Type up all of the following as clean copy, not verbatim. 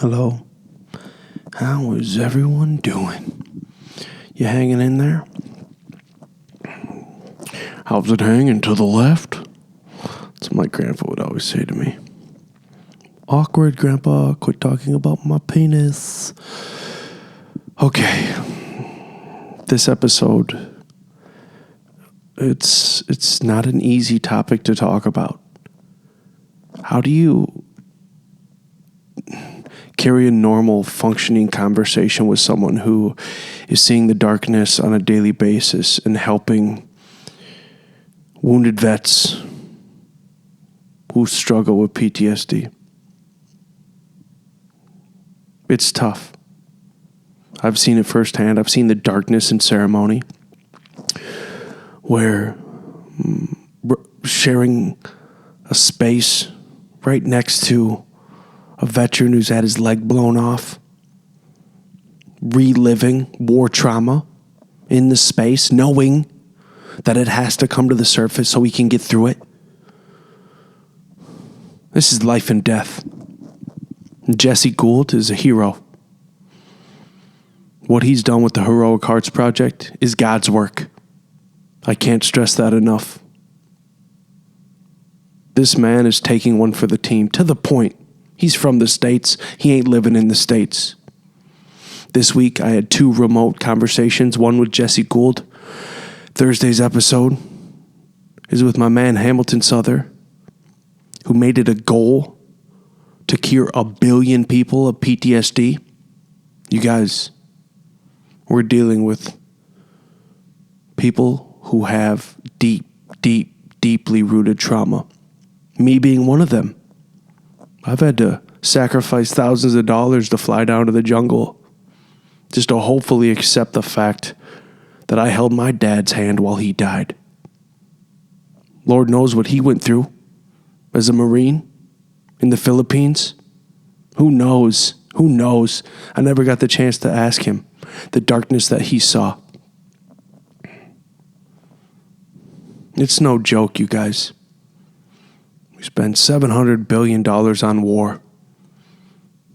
Hello. How is everyone doing? You hanging in there? How's it hanging to the left? That's what my grandpa would always say to me. Awkward, Grandpa. Quit talking about my penis. Okay. This episode, it's not an easy topic to talk about. How do you carry a normal functioning conversation with someone who is seeing the darkness on a daily basis and helping wounded vets who struggle with PTSD? It's tough. I've seen it firsthand. I've seen the darkness in ceremony where sharing a space right next to a veteran who's had his leg blown off, reliving war trauma in the space, knowing that it has to come to the surface so he can get through it. This is life and death. Jesse Gould is a hero. What he's done with the Heroic Hearts Project is God's work. I can't stress that enough. This man is taking one for the team to the point. He's from the States. He ain't living in the States. This week, I had 2 remote conversations, one with Jesse Gould. Thursday's episode is with my man Hamilton Souther, who made it a goal to cure 1 billion people of PTSD. You guys, we're dealing with people who have deeply rooted trauma. Me being one of them. I've had to sacrifice thousands of dollars to fly down to the jungle just to hopefully accept the fact that I held my dad's hand while he died. Lord knows what he went through as a Marine in the Philippines. Who knows? Who knows? I never got the chance to ask him the darkness that he saw. It's no joke, you guys. We spend $700 billion on war.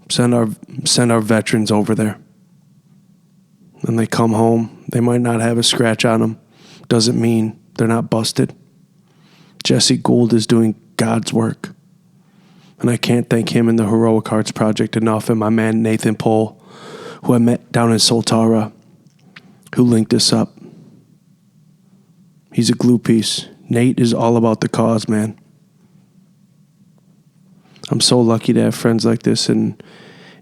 Send our veterans over there. And they come home. They might not have a scratch on them. Doesn't mean they're not busted. Jesse Gould is doing God's work. And I can't thank him and the Heroic Hearts Project enough, and my man Nathan Pohl, who I met down in Soltara, who linked us up. He's a glue piece. Nate is all about the cause, man. I'm so lucky to have friends like this in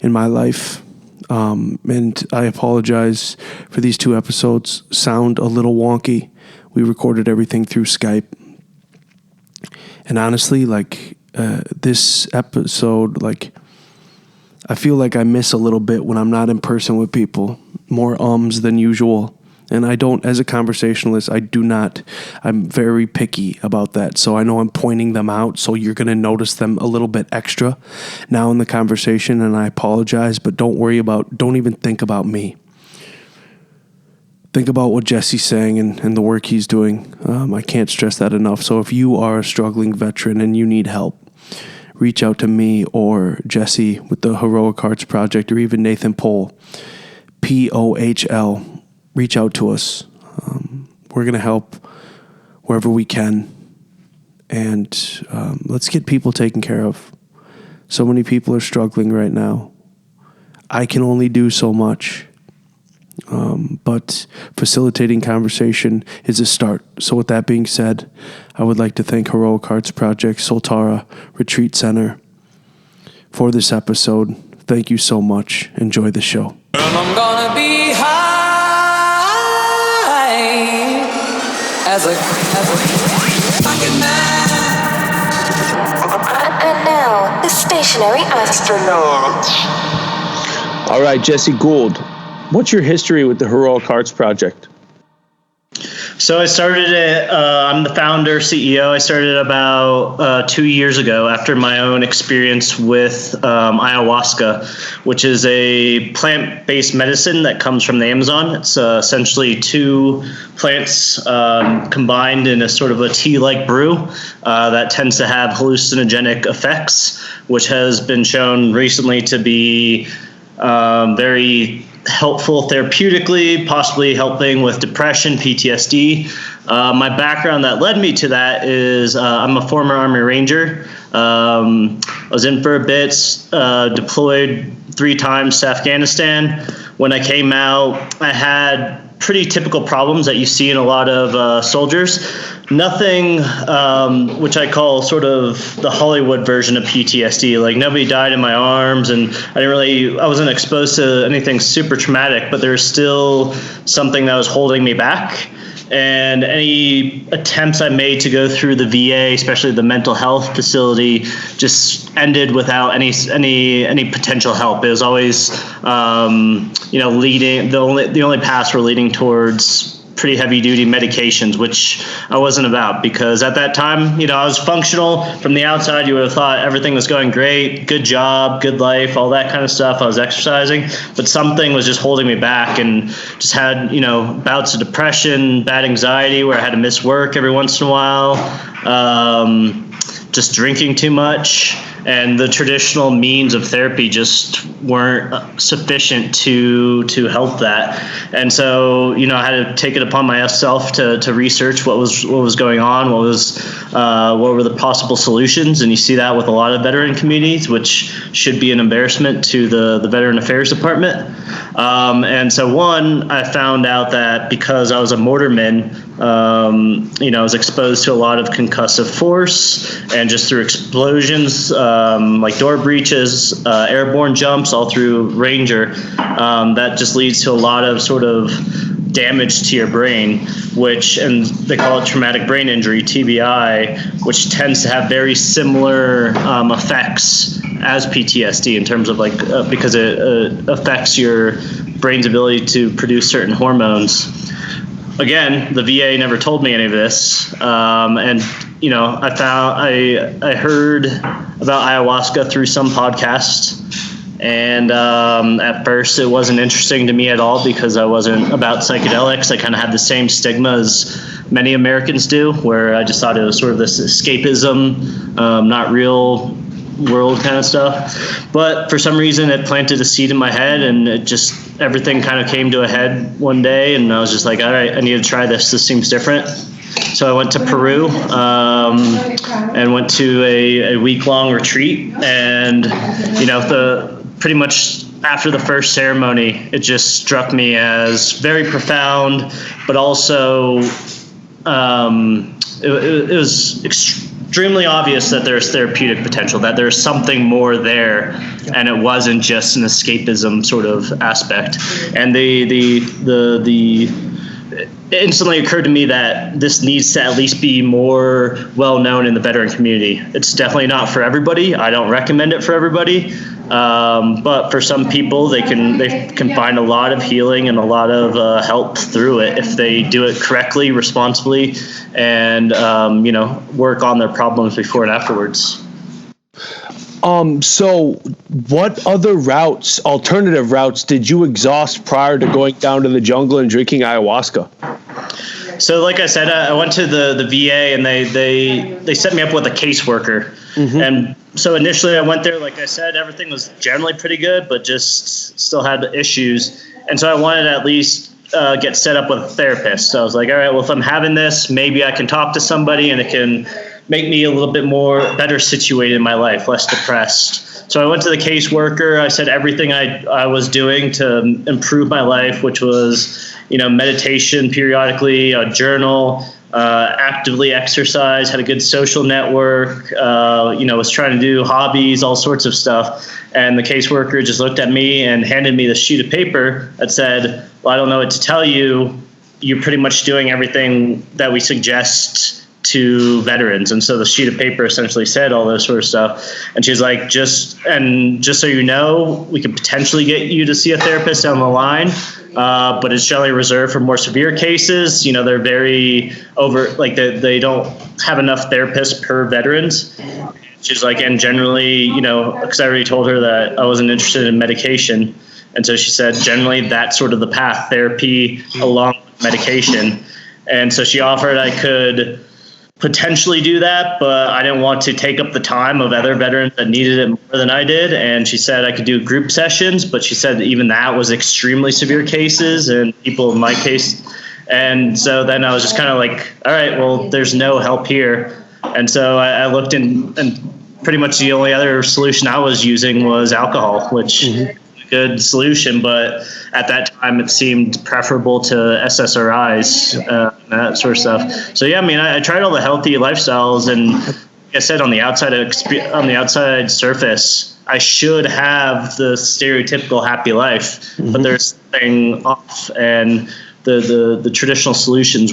my life. And I apologize for these 2 episodes sound a little wonky. We recorded everything through Skype. And honestly, this episode, I feel like I miss a little bit when I'm not in person with people. More ums than usual. And I don't, as a conversationalist, I'm very picky about that. So I know I'm pointing them out, so you're going to notice them a little bit extra now in the conversation, and I apologize, but don't even think about me. Think about what Jesse's saying and the work he's doing. I can't stress that enough. So if you are a struggling veteran and you need help, reach out to me or Jesse with the Heroic Hearts Project, or even Nathan Pohl, POHL. Reach out to us. We're going to help wherever we can. And let's get people taken care of. So many people are struggling right now. I can only do so much. But facilitating conversation is a start. So with that being said, I would like to thank Heroic Hearts Project, Soltara Retreat Center for this episode. Thank you so much. Enjoy the show. I'm gonna be high as a fucking man. And now, the stationary astronaut. All right, Jesse Gould, what's your history with the Heroic Hearts Project? So I started it, I'm the founder, CEO. I started about 2 years ago after my own experience with ayahuasca, which is a plant-based medicine that comes from the Amazon. It's essentially two plants combined in a sort of a tea-like brew that tends to have hallucinogenic effects, which has been shown recently to be very helpful therapeutically, possibly helping with depression, PTSD. My background that led me to that is I'm a former Army Ranger. I was in for a bit, deployed 3 times to Afghanistan. When I came out, I had pretty typical problems that you see in a lot of soldiers. Nothing which I call sort of the Hollywood version of PTSD. Like, nobody died in my arms, and I wasn't exposed to anything super traumatic, but there's still something that was holding me back. And any attempts I made to go through the VA, especially the mental health facility, just ended without any potential help. It was always, leading. The only paths were leading towards pretty heavy duty medications, which I wasn't about, because at that time, I was functional. From the outside, you would have thought everything was going great, good job, good life, all that kind of stuff. I was exercising, but something was just holding me back, and just had, bouts of depression, bad anxiety where I had to miss work every once in a while, just drinking too much. And the traditional means of therapy just weren't sufficient to help that. And so, I had to take it upon myself to research what was going on, what were the possible solutions. And you see that with a lot of veteran communities, which should be an embarrassment to the Veteran Affairs Department. And so, I found out that because I was a mortarman, I was exposed to a lot of concussive force, and just through explosions, like door breaches, airborne jumps, all through Ranger, that just leads to a lot of sort of damage to your brain, and they call it traumatic brain injury, TBI, which tends to have very similar effects as PTSD in terms of because it affects your brain's ability to produce certain hormones. Again, the VA never told me any of this, and I heard about ayahuasca through some podcast, and at first it wasn't interesting to me at all because I wasn't about psychedelics. I kind of had the same stigma as many Americans do, where I just thought it was sort of this escapism, not real world kind of stuff. But for some reason it planted a seed in my head, and everything kind of came to a head one day, and I was just like, all right, I need to try this. This seems different. So I went to Peru and went to a week-long retreat, and pretty much after the first ceremony, it just struck me as very profound, but also it was extremely obvious that there's therapeutic potential, that there's something more there, and it wasn't just an escapism sort of aspect. And it instantly occurred to me that this needs to at least be more well known in the veteran community. It's definitely not for everybody. I don't recommend it for everybody. But for some people, they can find a lot of healing and a lot of help through it if they do it correctly, responsibly, and work on their problems before and afterwards. So what other alternative routes did you exhaust prior to going down to the jungle and drinking ayahuasca? So like I said, I went to the VA, and they set me up with a caseworker. Mm-hmm. And so initially I went there, like I said, everything was generally pretty good, but just still had issues. And so I wanted to at least get set up with a therapist. So I was like, all right, well, if I'm having this, maybe I can talk to somebody and it can make me a little bit better situated in my life, less depressed. So I went to the caseworker. I said everything I was doing to improve my life, which was, meditation periodically, a journal, actively exercise, had a good social network, was trying to do hobbies, all sorts of stuff. And the caseworker just looked at me and handed me this sheet of paper that said, well, I don't know what to tell you. You're pretty much doing everything that we suggest to veterans. And so the sheet of paper essentially said all this sort of stuff. And she's like, just so you know, we could potentially get you to see a therapist down the line, but it's generally reserved for more severe cases. They're very they don't have enough therapists per veterans. She's like, and generally, because I already told her that I wasn't interested in medication. And so she said, generally, that's sort of the path, therapy along with medication. And so she offered I could potentially do that, but I didn't want to take up the time of other veterans that needed it more than I did. And she said I could do group sessions, but she said even that was extremely severe cases and people in my case. And so then I was just kind of like, all right, well, there's no help here. And so I looked in, and pretty much the only other solution I was using was alcohol, which is a good solution. But at that time, it seemed preferable to SSRIs, that sort of stuff. So, yeah, I mean, I tried all the healthy lifestyles. And like I said, on the outside surface, I should have the stereotypical happy life. But there's something off. And the traditional solutions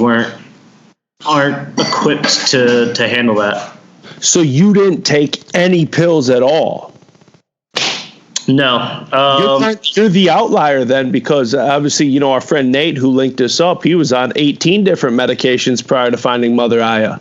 aren't equipped to handle that. So you didn't take any pills at all? No. You're the outlier then, because obviously, our friend Nate, who linked us up, he was on 18 different medications prior to finding Mother Aya.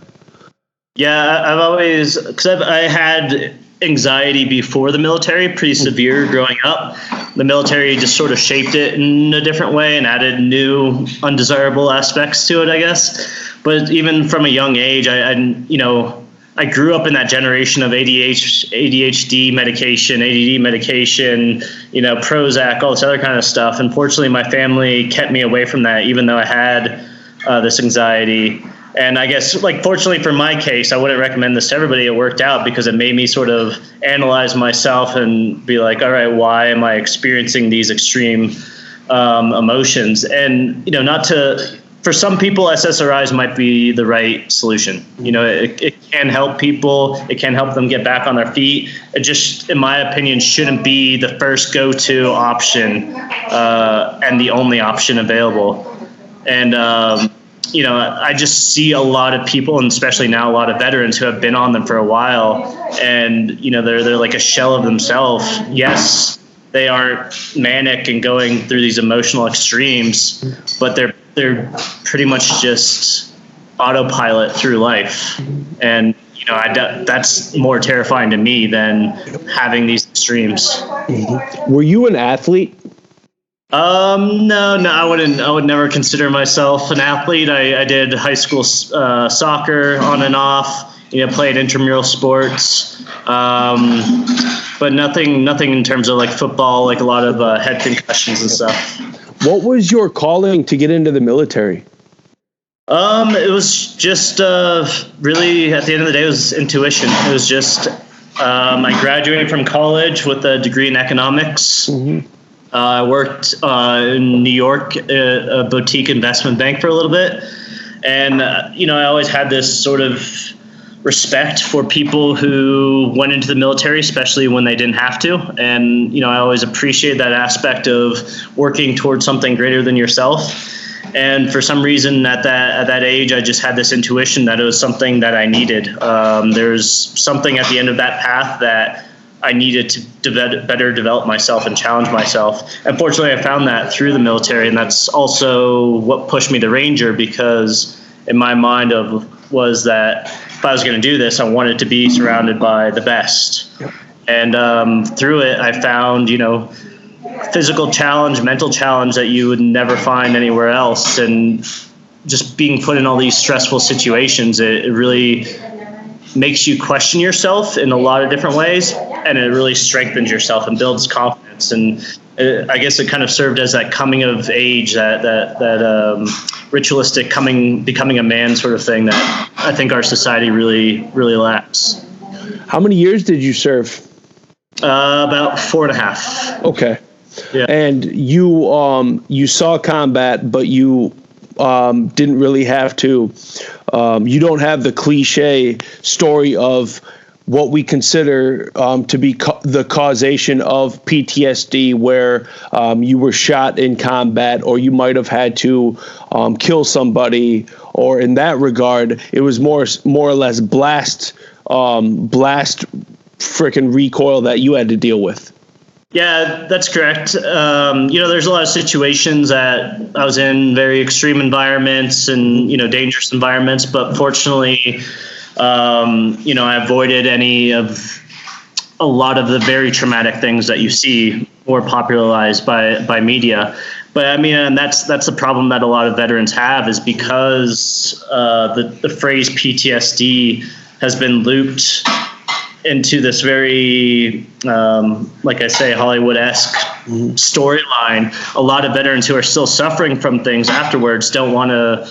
Yeah, I've always, because I had anxiety before the military, pretty severe growing up. The military just sort of shaped it in a different way and added new undesirable aspects to it, I guess. But even from a young age, I grew up in that generation of ADHD medication, ADD medication, Prozac, all this other kind of stuff. Unfortunately, my family kept me away from that, even though I had this anxiety. And I guess, fortunately for my case, I wouldn't recommend this to everybody. It worked out because it made me sort of analyze myself and be like, all right, why am I experiencing these extreme emotions? And, for some people, SSRIs might be the right solution. It can help people. It can help them get back on their feet. It just, in my opinion, shouldn't be the first go-to option and the only option available. And, I just see a lot of people, and especially now a lot of veterans who have been on them for a while, and, they're like a shell of themselves. Yes, they aren't manic and going through these emotional extremes, but they're pretty much just autopilot through life. And, that's more terrifying to me than having these extremes. Were you an athlete? No, I would never consider myself an athlete. I did high school soccer on and off, played intramural sports. But nothing in terms of football, a lot of head concussions and stuff. What was your calling to get into the military? It was just really, at the end of the day, it was intuition. It was just I graduated from college with a degree in economics. I worked in New York at a boutique investment bank for a little bit. And, I always had this sort of respect for people who went into the military, especially when they didn't have to. And, I always appreciate that aspect of working towards something greater than yourself. And for some reason at that age, I just had this intuition that it was something that I needed. There's something at the end of that path that I needed to better develop myself and challenge myself. Unfortunately, I found that through the military, and that's also what pushed me to Ranger, because in my mind was that if I was going to do this, I wanted to be surrounded by the best. Yep. And through it, I found, physical challenge, mental challenge that you would never find anywhere else. And just being put in all these stressful situations, it really makes you question yourself in a lot of different ways, and it really strengthens yourself and builds confidence. And I guess it kind of served as that coming of age, that ritualistic becoming a man sort of thing that I think our society really, really lacks. How many years did you serve? About 4.5. Okay. Yeah. And you saw combat, but you didn't really have to. You don't have the cliche story of what we consider to be the causation of PTSD, where you were shot in combat, or you might have had to kill somebody, or in that regard, it was more or less blast frickin' recoil that you had to deal with. Yeah, that's correct. There's a lot of situations that I was in very extreme environments and, dangerous environments, but fortunately, I avoided a lot of the very traumatic things that you see more popularized by media. But I mean, and that's the problem that a lot of veterans have, is because the phrase PTSD has been looped into this very, like I say, Hollywood-esque storyline. A lot of veterans who are still suffering from things afterwards don't want to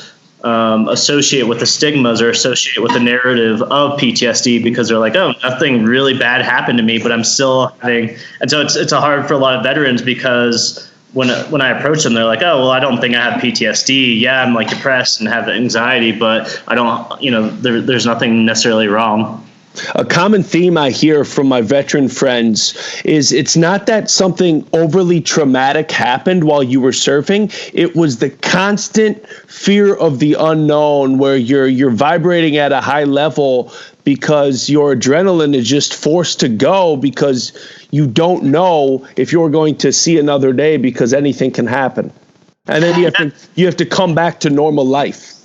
associate with the stigmas or associate with the narrative of PTSD, because they're like, oh, nothing really bad happened to me, but I'm still having. And so it's hard for a lot of veterans, because when I approach them, they're like, oh, well, I don't think I have PTSD. Yeah, I'm like depressed and have anxiety, but I don't, there's nothing necessarily wrong. A common theme I hear from my veteran friends is it's not that something overly traumatic happened while you were surfing. It was the constant fear of the unknown, where you're vibrating at a high level because your adrenaline is just forced to go, because you don't know if you're going to see another day, because anything can happen. And then you have to come back to normal life.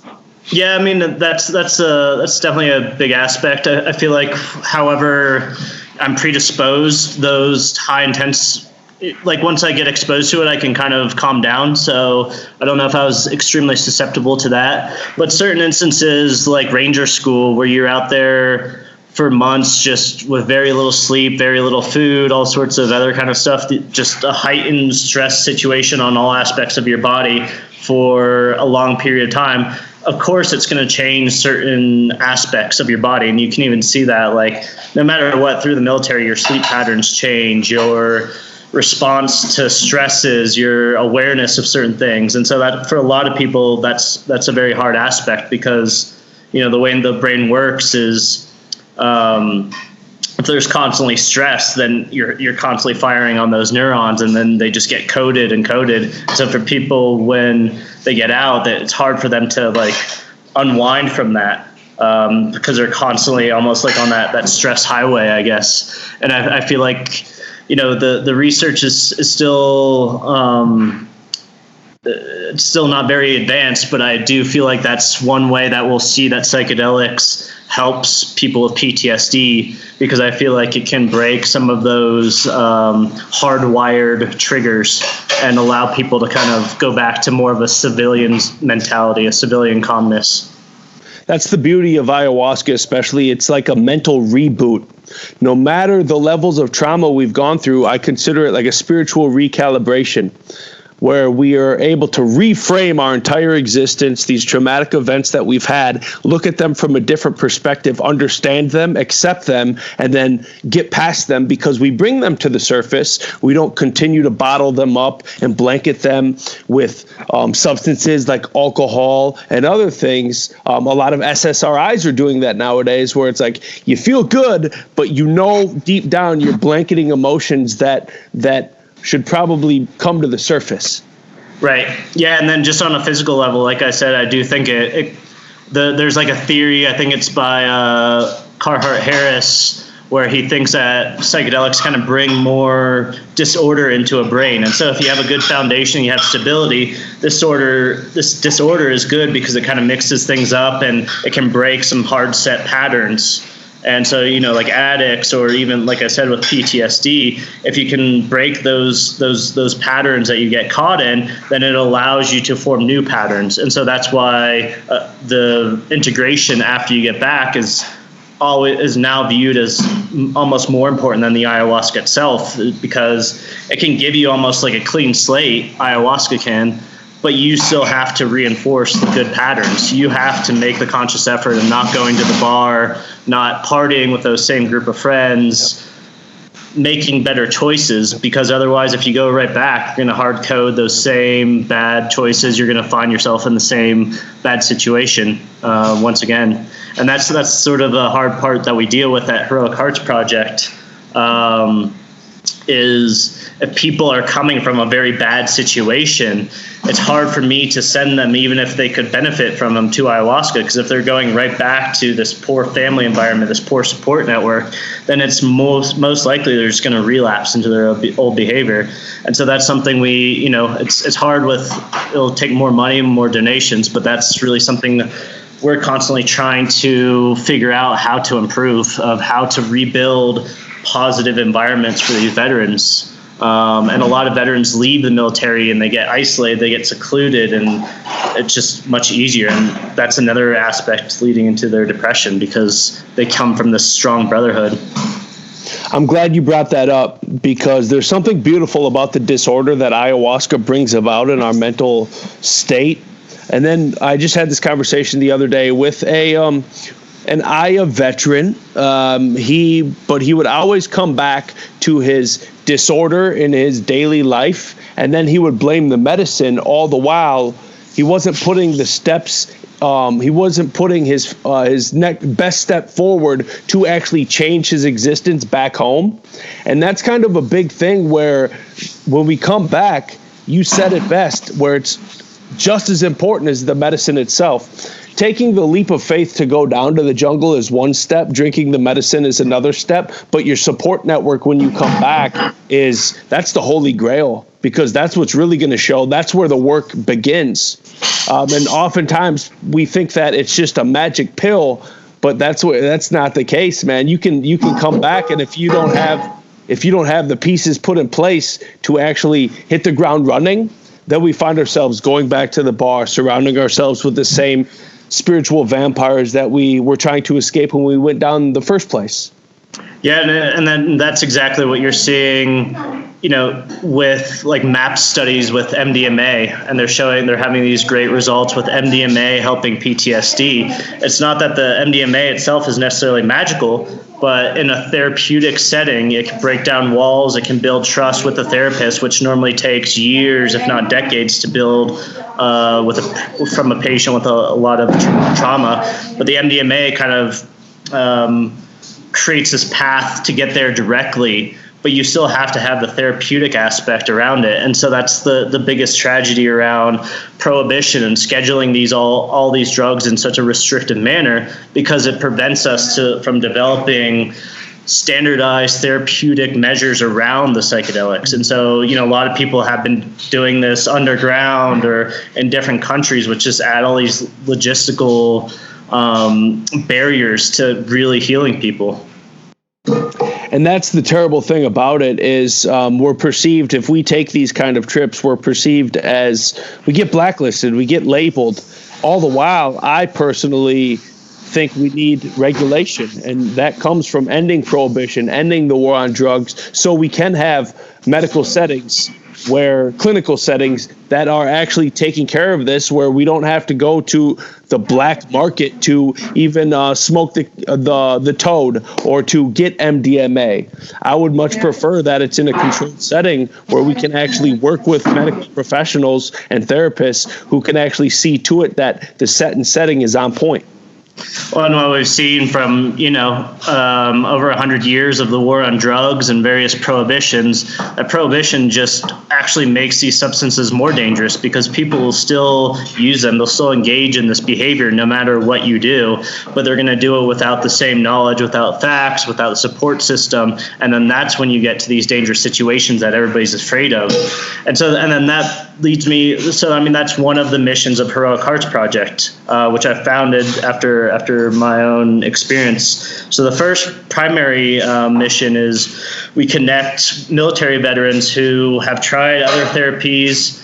Yeah, I mean, that's definitely a big aspect. I feel like, however, I'm predisposed, those high intense, like once I get exposed to it, I can kind of calm down. So I don't know if I was extremely susceptible to that, but certain instances like Ranger School, where you're out there for months just with very little sleep, very little food, all sorts of other kind of stuff, just a heightened stress situation on all aspects of your body for a long period of time. Of course, it's going to change certain aspects of your body. And you can even see that, like, no matter what, through the military, your sleep patterns change, your response to stresses, your awareness of certain things. And so that, for a lot of people, that's a very hard aspect, because, the way the brain works is, if there's constantly stress, then you're constantly firing on those neurons, and then they just get coded and coded. So for people, when they get out, that it's hard for them to like unwind from that, because they're constantly almost like on that stress highway, I guess. And I feel like, the research is still it's still not very advanced, but I do feel like that's one way that we'll see that psychedelics helps people with PTSD, because I feel like it can break some of those hardwired triggers and allow people to kind of go back to more of a civilian mentality, a civilian calmness. That's the beauty of ayahuasca, especially. It's like a mental reboot. No matter the levels of trauma we've gone through, I consider it like a spiritual recalibration, where we are able to reframe our entire existence, these traumatic events that we've had, look at them from a different perspective, understand them, accept them, and then get past them, because we bring them to the surface. We don't continue to bottle them up and blanket them with substances like alcohol and other things. A lot of SSRIs are doing that nowadays, where it's like you feel good, but deep down you're blanketing emotions that should probably come to the surface. Right. Yeah. And then just on a physical level, like I said, I do think there's like a theory, I think it's by Carhart Harris, where he thinks that psychedelics kind of bring more disorder into a brain. And so if you have a good foundation, you have stability, this disorder is good, because it kind of mixes things up and it can break some hard set patterns. And so, like addicts, or even, like I said, with PTSD, if you can break those patterns that you get caught in, then it allows you to form new patterns. And so that's why the integration after you get back is now viewed as almost more important than the ayahuasca itself, because it can give you almost like a clean slate, ayahuasca can, but you still have to reinforce the good patterns. You have to make the conscious effort of not going to the bar, not partying with those same group of friends, making better choices, because otherwise, if you go right back, you're going to hard code those same bad choices. You're going to find yourself in the same bad situation once again. And that's sort of the hard part that we deal with at Heroic Hearts Project. is if people are coming from a very bad situation, it's hard for me to send them, even if they could benefit from them, to ayahuasca, because if they're going right back to this poor family environment, this poor support network, then it's most likely they're just going to relapse into their old behavior. And so that's something it's hard with, it'll take more money, more donations, but that's really something we're constantly trying to figure out how to improve, of how to rebuild positive environments for these veterans. And a lot of veterans leave the military and they get isolated, they get secluded, and it's just much easier. And that's another aspect leading into their depression, because they come from this strong brotherhood. I'm glad you brought that up, because there's something beautiful about the disorder that ayahuasca brings about in our mental state. And then I just had this conversation the other day with an Aya veteran. He would always come back to his disorder in his daily life, and then he would blame the medicine. All the while, he wasn't putting the steps. He wasn't putting his best step forward to actually change his existence back home. And that's kind of a big thing, where when we come back, you said it best, where it's just as important as the medicine itself. Taking the leap of faith to go down to the jungle is one step. Drinking the medicine is another step. But your support network when you come back that's the holy grail, because that's what's really going to show. That's where the work begins. And oftentimes we think that it's just a magic pill, but that's not the case, man. You can come back, and if you don't have the pieces put in place to actually hit the ground running, then we find ourselves going back to the bar, surrounding ourselves with the same spiritual vampires that we were trying to escape when we went down in the first place. Yeah, and then that's exactly what you're seeing, with like MAP studies with MDMA, and they're having these great results with MDMA helping PTSD. It's not that the MDMA itself is necessarily magical, but in a therapeutic setting, it can break down walls, it can build trust with the therapist, which normally takes years, if not decades, to build from a patient with a lot of trauma. But the MDMA kind of creates this path to get there directly, but you still have to have the therapeutic aspect around it. And so that's the biggest tragedy around prohibition and scheduling all these drugs in such a restrictive manner, because it prevents us from developing standardized therapeutic measures around the psychedelics. And so, a lot of people have been doing this underground or in different countries, which just add all these logistical barriers to really healing people. And that's the terrible thing about it is we're perceived, if we take these kind of trips, we're perceived as, we get blacklisted, we get labeled. All the while, I personally think we need regulation, and that comes from ending prohibition, ending the war on drugs, so we can have medical settings, clinical settings that are actually taking care of this, where we don't have to go to the black market to even smoke the toad or to get MDMA. I would much prefer that it's in a controlled setting where we can actually work with medical professionals and therapists who can actually see to it that the setting is on point. Well, and what we've seen from, over 100 years of the war on drugs and various prohibitions, that prohibition just actually makes these substances more dangerous, because people will still use them. They'll still engage in this behavior no matter what you do, but they're going to do it without the same knowledge, without facts, without the support system. And then that's when you get to these dangerous situations that everybody's afraid of. And then that leads me, that's one of the missions of Heroic Hearts Project, which I founded after my own experience. So the first primary mission is we connect military veterans who have tried other therapies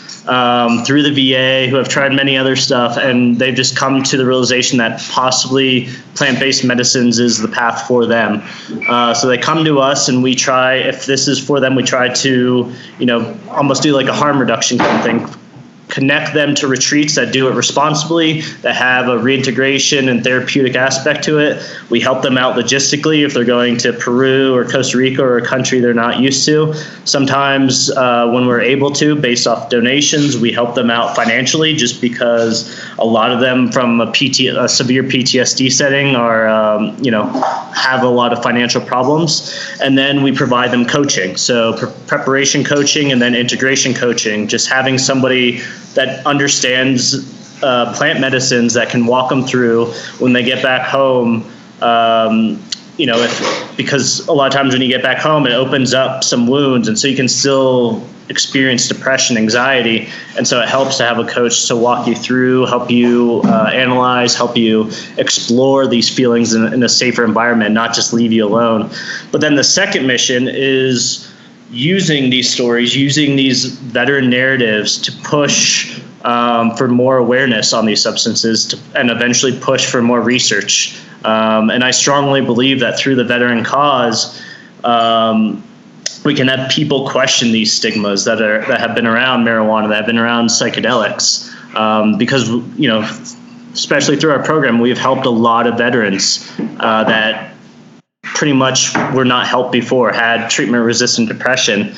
through the VA, who have tried many other stuff, and they've just come to the realization that possibly plant-based medicines is the path for them. So they come to us, and we try, if this is for them, we try to, almost do like a harm reduction kind of thing. connect them to retreats that do it responsibly, that have a reintegration and therapeutic aspect to it. We help them out logistically if they're going to Peru or Costa Rica or a country they're not used to. Sometimes when we're able to, based off donations, we help them out financially, just because a lot of them from a severe PTSD setting are, have a lot of financial problems. And then we provide them coaching. So preparation coaching and then integration coaching, just having somebody that understands plant medicines that can walk them through when they get back home. Because a lot of times when you get back home, it opens up some wounds, and so you can still experience depression, anxiety, and so it helps to have a coach to walk you through, help you analyze, help you explore these feelings in a safer environment, not just leave you alone. But then the second mission is using these stories, using these veteran narratives to push for more awareness on these substances and eventually push for more research. And I strongly believe that through the veteran cause, we can have people question these stigmas that have been around marijuana, that have been around psychedelics, because, especially through our program, we've helped a lot of veterans that pretty much were not helped before, had treatment-resistant depression,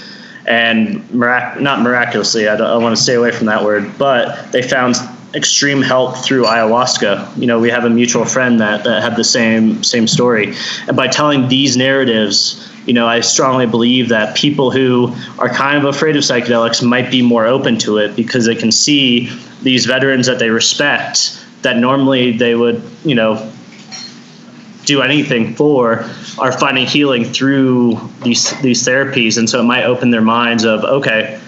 and not miraculously, I want to stay away from that word, but they found extreme help through ayahuasca. We have a mutual friend that had the same story. And by telling these narratives, I strongly believe that people who are kind of afraid of psychedelics might be more open to it, because they can see these veterans that they respect, that normally they would, do anything for, are finding healing through these therapies. And so it might open their minds of, okay,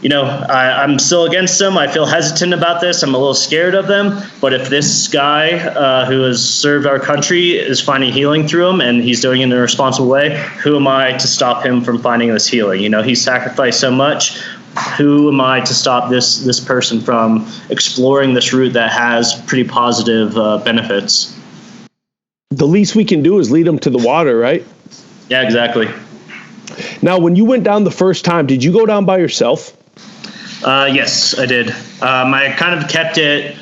I'm still against them. I feel hesitant about this. I'm a little scared of them. But if this guy who has served our country is finding healing through him, and he's doing it in a responsible way, who am I to stop him from finding this healing? He's sacrificed so much. Who am I to stop this person from exploring this route that has pretty positive benefits? The least we can do is lead them to the water, right? Yeah, exactly. Now, when you went down the first time, did you go down by yourself? Yes, I did. I kind of kept it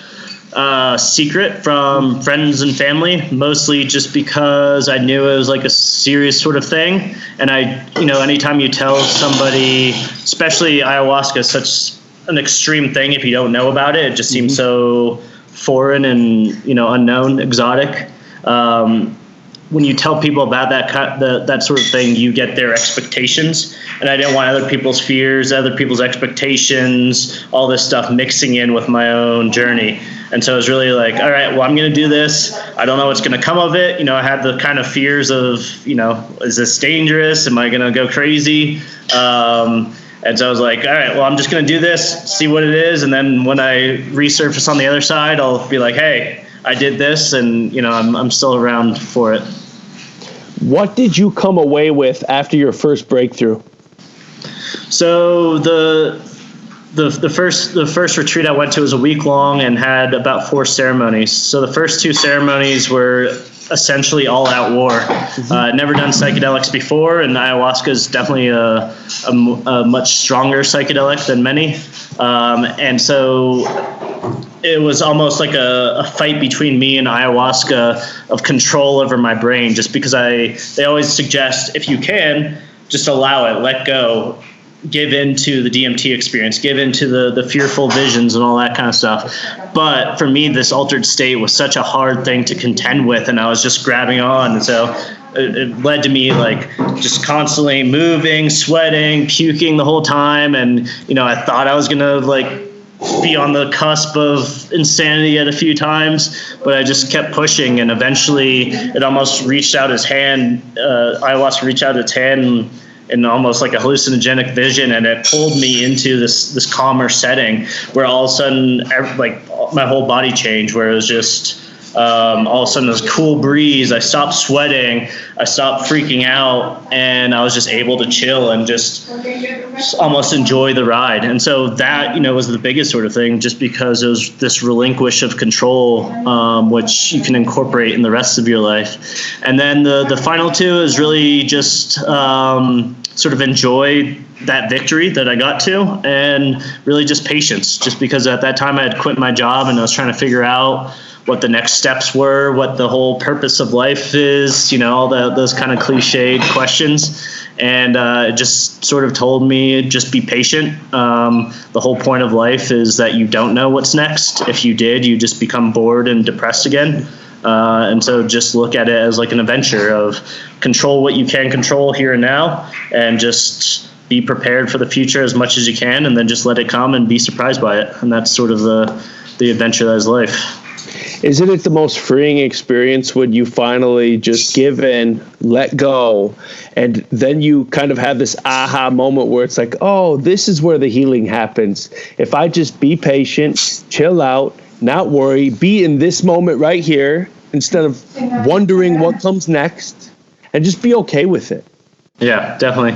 secret from friends and family, mostly just because I knew it was like a serious sort of thing. And anytime you tell somebody, especially ayahuasca, is such an extreme thing, if you don't know about it, it just seems so foreign and, unknown, exotic. When you tell people about that sort of thing, you get their expectations. And I didn't want other people's fears, other people's expectations, all this stuff mixing in with my own journey. And so it was really like, all right, well, I'm going to do this. I don't know what's going to come of it. I had the kind of fears of, is this dangerous? Am I going to go crazy? And so I was like, all right, well, I'm just going to do this, see what it is. And then when I resurface on the other side, I'll be like, hey, I did this, and I'm still around for it. What did you come away with after your first breakthrough? So the first retreat I went to was a week long and had about 4 ceremonies. So the first 2 ceremonies were essentially all out war. Never done psychedelics before, and ayahuasca is definitely a much stronger psychedelic than many. And so it was almost like a fight between me and ayahuasca of control over my brain, just because they always suggest, if you can, just allow it, let go, give into the DMT experience, give into the fearful visions and all that kind of stuff. But for me, this altered state was such a hard thing to contend with, and I was just grabbing on. And so it led to me like just constantly moving, sweating, puking the whole time. And, I thought I was going to be on the cusp of insanity at a few times, but I just kept pushing, and eventually it almost reached out its hand. Ayahuasca reached out its hand in almost like a hallucinogenic vision, and it pulled me into this calmer setting where all of a sudden, my whole body changed, where it was just all of a sudden this cool breeze. I stopped sweating, I stopped freaking out, and I was just able to chill and just almost enjoy the ride. And so that, was the biggest sort of thing, just because it was this relinquish of control, which you can incorporate in the rest of your life. And then the final 2 is really just sort of enjoy that victory that I got to, and really just patience, just because at that time I had quit my job and I was trying to figure out what the next steps were, what the whole purpose of life is, all those kind of cliched questions. And it just sort of told me, just be patient. The whole point of life is that you don't know what's next. If you did, you just become bored and depressed again. And so just look at it as like an adventure of control what you can control here and now, and just be prepared for the future as much as you can, and then just let it come and be surprised by it. And that's sort of the adventure that is life. Isn't it the most freeing experience when you finally just give in, let go, and then you kind of have this aha moment where it's like, oh, this is where the healing happens. If I just be patient, chill out, not worry, be in this moment right here instead of wondering what comes next, and just be okay with it. Yeah, definitely.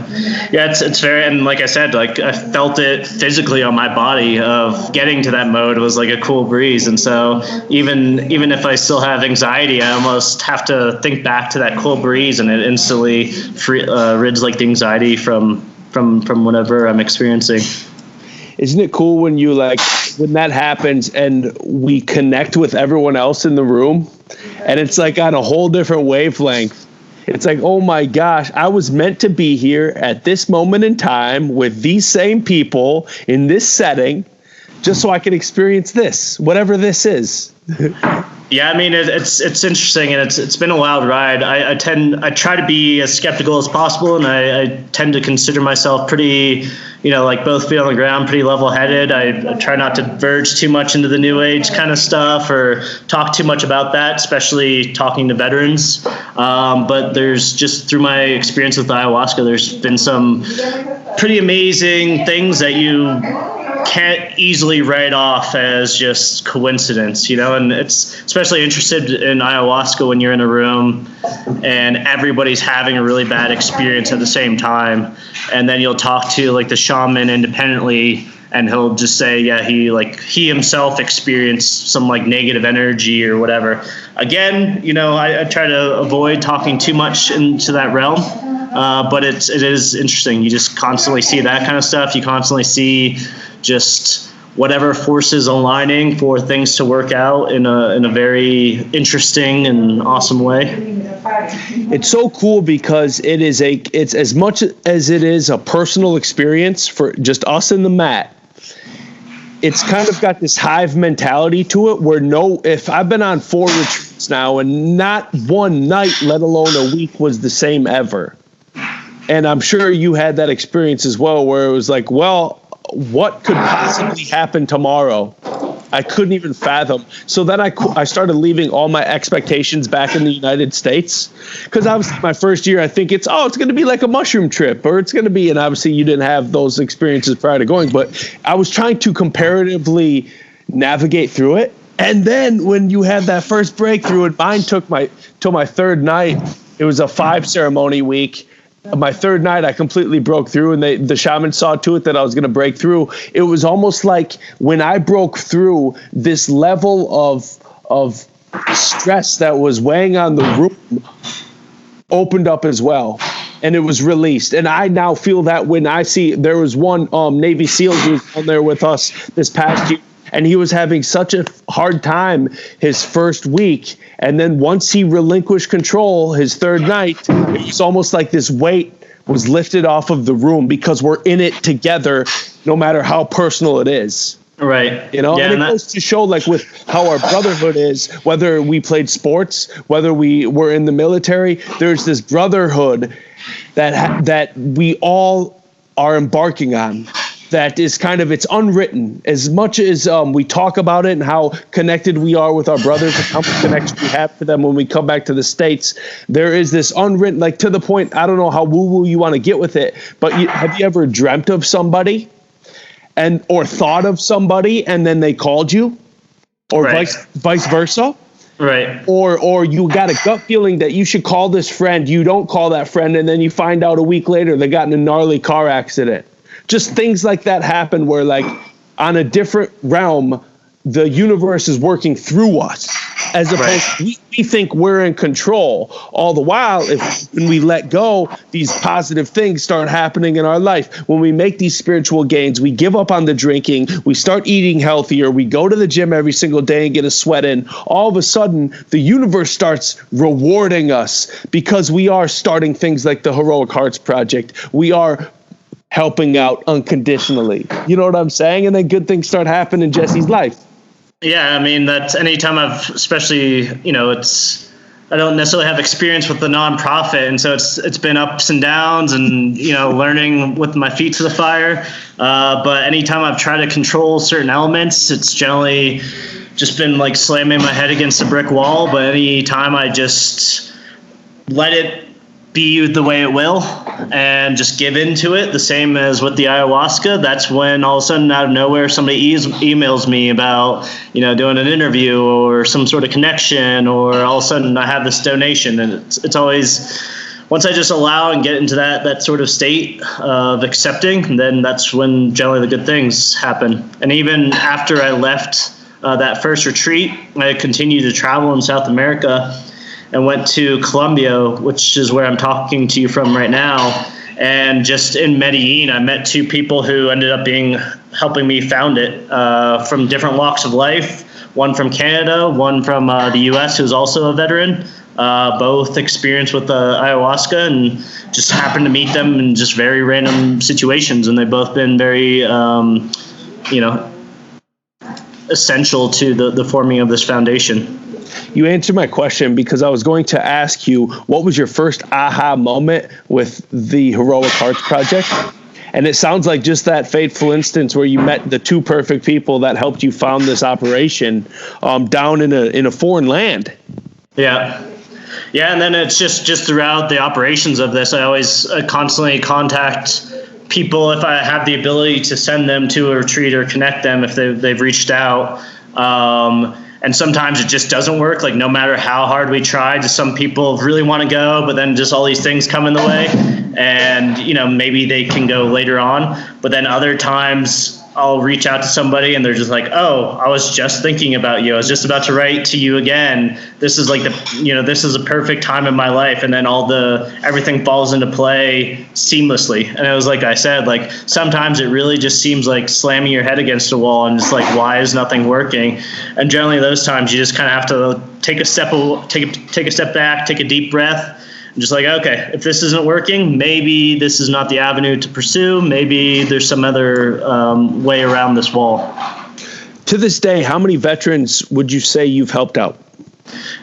Yeah, it's very, and like I said, like I felt it physically on my body of getting to that mode was like a cool breeze. And so even if I still have anxiety, I almost have to think back to that cool breeze, and it instantly rids like the anxiety from whatever I'm experiencing. Isn't it cool when when that happens and we connect with everyone else in the room, and it's like on a whole different wavelength? It's like, oh my gosh, I was meant to be here at this moment in time with these same people in this setting, just so I can experience this, whatever this is. Yeah, I mean, it's interesting, and it's been a wild ride. I try to be as skeptical as possible, and I tend to consider myself pretty, like both feet on the ground, pretty level-headed. I try not to verge too much into the new age kind of stuff or talk too much about that, especially talking to veterans. But there's just, through my experience with ayahuasca, there's been some pretty amazing things that you can't easily write off as just coincidence, and it's especially interested in ayahuasca when you're in a room and everybody's having a really bad experience at the same time, and then you'll talk to like the shaman independently, and he'll just say, yeah, he himself experienced some like negative energy or whatever. Again, I try to avoid talking too much into that realm. But it is interesting. You just constantly see that kind of stuff. You constantly see just whatever forces aligning for things to work out in a very interesting and awesome way. It's so cool because it's as much as it is a personal experience for just us in the mat. It's kind of got this hive mentality to it where if I've been on 4 retreats now and not one night, let alone a week, was the same ever. And I'm sure you had that experience as well, where it was like, well, what could possibly happen tomorrow? I couldn't even fathom. So then I started leaving all my expectations back in the United States, because obviously my first year, I think it's going to be like a mushroom trip, or it's going to be, and obviously you didn't have those experiences prior to going, but I was trying to comparatively navigate through it. And then when you had that first breakthrough, and mine took till my third night, it was a 5 ceremony week. My third night, I completely broke through, and the shaman saw to it that I was going to break through. It was almost like when I broke through, this level of stress that was weighing on the room opened up as well, and it was released. And I now feel that when I see, there was one Navy SEAL who was on there with us this past year, and he was having such a hard time his first week. And then once he relinquished control his third night, it was almost like this weight was lifted off of the room, because we're in it together, no matter how personal it is. Right. Yeah, and it goes to show, like, with how our brotherhood is, whether we played sports, whether we were in the military, there's this brotherhood that we all are embarking on. That is kind of, it's unwritten. As much as we talk about it and how connected we are with our brothers and how much connection we have to them when we come back to the States, there is this unwritten, like, to the point, I don't know how woo-woo you want to get with it, but have you ever dreamt of somebody or thought of somebody and then they called you, or right. vice versa? Right. Or you got a gut feeling that you should call this friend, you don't call that friend, and then you find out a week later they got in a gnarly car accident. Just things like that happen where, like, on a different realm, the universe is working through us. as opposed to we think we're in control. All the while, when we let go, these positive things start happening in our life. When we make these spiritual gains, we give up on the drinking, we start eating healthier, we go to the gym every single day and get a sweat in. All of a sudden, the universe starts rewarding us because we are starting things like the Heroic Hearts Project. We are helping out unconditionally. You know what I'm saying? And then good things start happening in Jesse's life. Yeah, I mean, that's anytime especially, I don't necessarily have experience with the nonprofit, and so it's been ups and downs and, learning with my feet to the fire. But anytime I've tried to control certain elements, it's generally just been like slamming my head against a brick wall. But anytime I just let it be the way it will and just give into it, the same as with the ayahuasca, that's when all of a sudden out of nowhere somebody emails me about doing an interview or some sort of connection, or all of a sudden I have this donation. And it's always, once I just allow and get into that sort of state of accepting, then that's when generally the good things happen. And even after I left that first retreat, I continued to travel in South America and went to Colombia, which is where I'm talking to you from right now. And just in Medellin, I met two people who ended up helping me found it from different walks of life. One from Canada, one from the U.S., who's also a veteran. Both experienced with ayahuasca, and just happened to meet them in just very random situations. And they've both been very, essential to the forming of this foundation. You answered my question, because I was going to ask you, what was your first aha moment with the Heroic Hearts Project? And it sounds like just that fateful instance where you met the two perfect people that helped you found this operation down in a foreign land. Yeah. Yeah, and then it's just throughout the operations of this, I always constantly contact people if I have the ability to send them to a retreat or connect them if they've reached out. And sometimes it just doesn't work. Like, no matter how hard we try, just some people really want to go, but then just all these things come in the way, and maybe they can go later on. But then other times I'll reach out to somebody and they're just like, oh, I was just thinking about you. I was just about to write to you again. This is like this is a perfect time in my life. And then everything falls into play seamlessly. And it was like I said, like, sometimes it really just seems like slamming your head against a wall and it's like, why is nothing working? And generally those times you just kind of have to take a step back, take a deep breath. I'm just like, okay, if this isn't working, maybe this is not the avenue to pursue. Maybe there's some other way around this wall. To this day, how many veterans would you say you've helped out?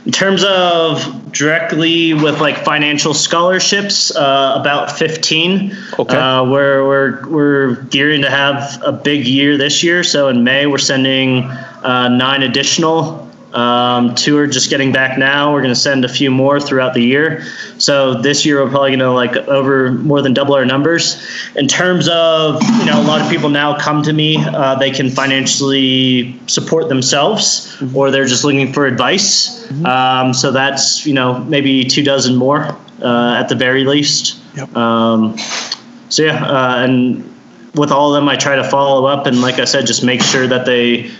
In terms of directly with like financial scholarships, about 15. Okay. We're gearing to have a big year this year. So in May, we're sending 9 additional. 2 are just getting back now. We're going to send a few more throughout the year. So this year we're probably going to over more than double our numbers. In terms of, a lot of people now come to me, they can financially support themselves, or they're just looking for advice. So that's, maybe 24 more at the very least. Yep. And with all of them, I try to follow up and, like I said, just make sure that they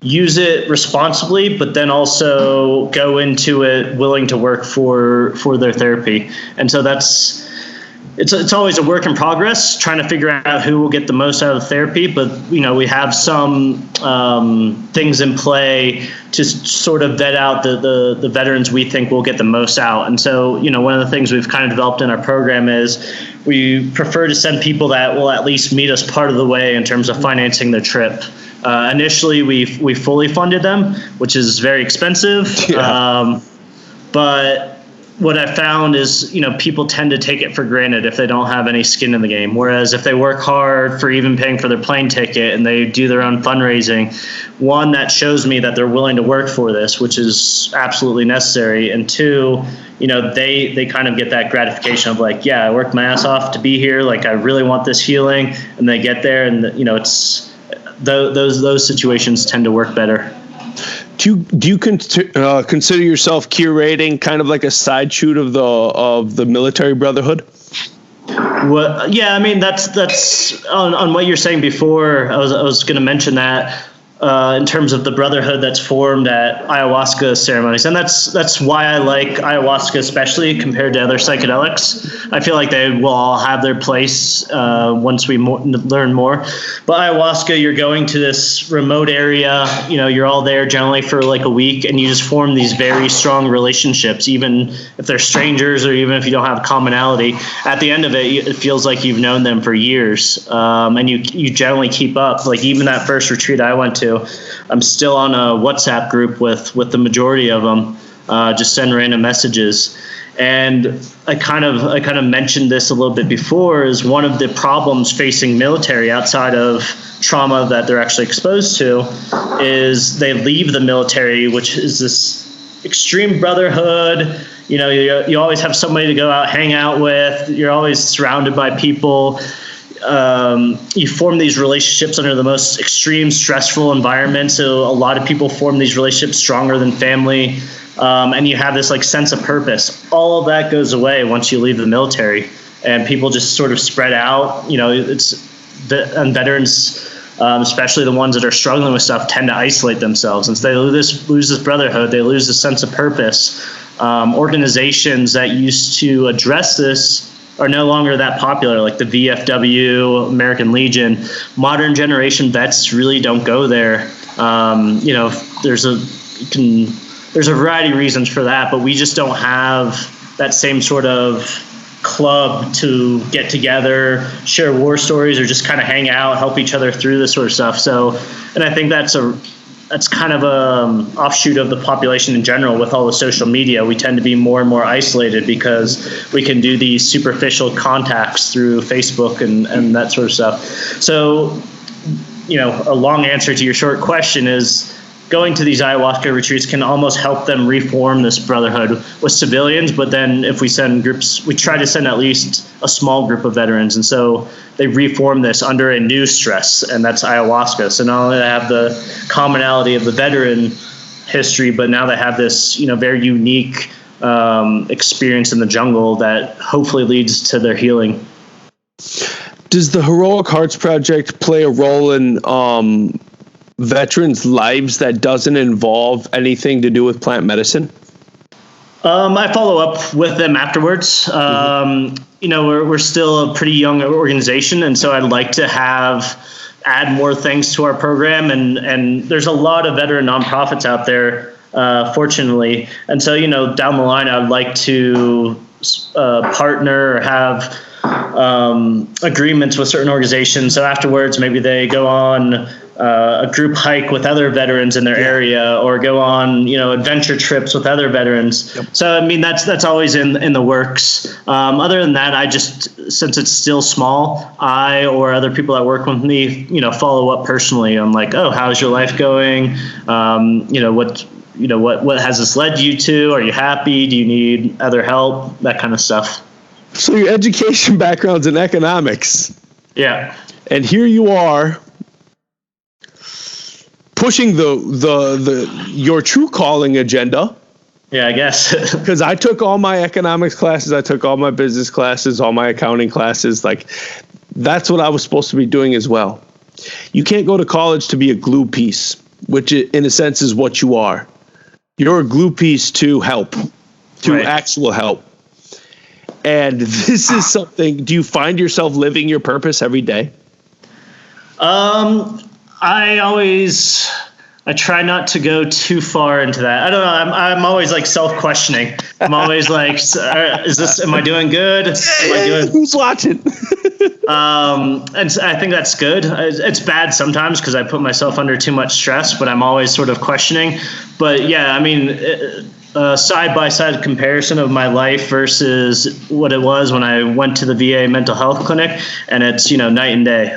use it responsibly, but then also go into it willing to work for their therapy. And so it's always a work in progress, trying to figure out who will get the most out of the therapy. But, we have some things in play to sort of vet out the veterans we think will get the most out. And so, one of the things we've kind of developed in our program is we prefer to send people that will at least meet us part of the way in terms of financing their trip. Initially, we fully funded them, which is very expensive. Yeah. But what I found is, people tend to take it for granted if they don't have any skin in the game. Whereas if they work hard for even paying for their plane ticket and they do their own fundraising, one, that shows me that they're willing to work for this, which is absolutely necessary. And two, they kind of get that gratification of like, yeah, I worked my ass off to be here. Like, I really want this healing. And they get there and, it's those situations tend to work better. Do you consider yourself curating kind of like a side shoot of the military brotherhood? Well, yeah, I mean that's on what you're saying before. I was going to mention that in terms of the brotherhood that's formed at ayahuasca ceremonies. And that's why I like ayahuasca, especially compared to other psychedelics. I feel like they will all have their place once we learn more. But ayahuasca, you're going to this remote area, you're all there generally for like a week, and you just form these very strong relationships, even if they're strangers or even if you don't have commonality. At the end of it, it feels like you've known them for years, and you generally keep up. Like even that first retreat I went to, I'm still on a WhatsApp group with the majority of them, just send random messages. And I kind of mentioned this a little bit before, is one of the problems facing military outside of trauma that they're actually exposed to is they leave the military, which is this extreme brotherhood. You always have somebody to go out, hang out with. You're always surrounded by people. You form these relationships under the most extreme stressful environment. So a lot of people form these relationships stronger than family. And you have this like sense of purpose. All of that goes away once you leave the military, and people just sort of spread out. And veterans, especially the ones that are struggling with stuff, tend to isolate themselves. And so they lose this brotherhood. They lose this sense of purpose. Organizations that used to address this are no longer that popular, like the VFW, American Legion. Modern generation vets really don't go there. There's a variety of reasons for that, but we just don't have that same sort of club to get together, share war stories, or just kind of hang out, help each other through this sort of stuff. So, and I think that's kind of a offshoot of the population in general. With all the social media, we tend to be more and more isolated because we can do these superficial contacts through Facebook and that sort of stuff. So, a long answer to your short question is going to these ayahuasca retreats can almost help them reform this brotherhood with civilians. But then if we send groups, we try to send at least a small group of veterans. And so they reform this under a new stress, and that's ayahuasca. So not only do they have the commonality of the veteran history, but now they have this, very unique experience in the jungle that hopefully leads to their healing. Does the Heroic Hearts Project play a role in veterans' lives that doesn't involve anything to do with plant medicine? I follow up with them afterwards. We're still a pretty young organization, and so I'd like to add more things to our program. And there's a lot of veteran nonprofits out there, fortunately. And so, down the line, I'd like to partner or have agreements with certain organizations. So afterwards, maybe they go on a group hike with other veterans in their area, or go on, adventure trips with other veterans. Yep. So, I mean, that's always in the works. Other than that, since it's still small, I or other people that work with me, follow up personally. I'm like, oh, how's your life going? What has this led you to? Are you happy? Do you need other help? That kind of stuff. So your education background's in economics. Yeah. And here you are pushing your true calling agenda. Yeah, I guess. Because I took all my economics classes, I took all my business classes, all my accounting classes. Like, that's what I was supposed to be doing as well. You can't go to college to be a glue piece, which in a sense is what you are. You're a glue piece to help, to right. Actual help. And this is something, do you find yourself living your purpose every day? I try not to go too far into that. I don't know. I'm always like self-questioning. I'm always like, am I doing good? Who's watching? And I think that's good. It's bad sometimes because I put myself under too much stress, but I'm always sort of questioning. But yeah, I mean, side-by-side comparison of my life versus what it was when I went to the VA mental health clinic, and it's, night and day.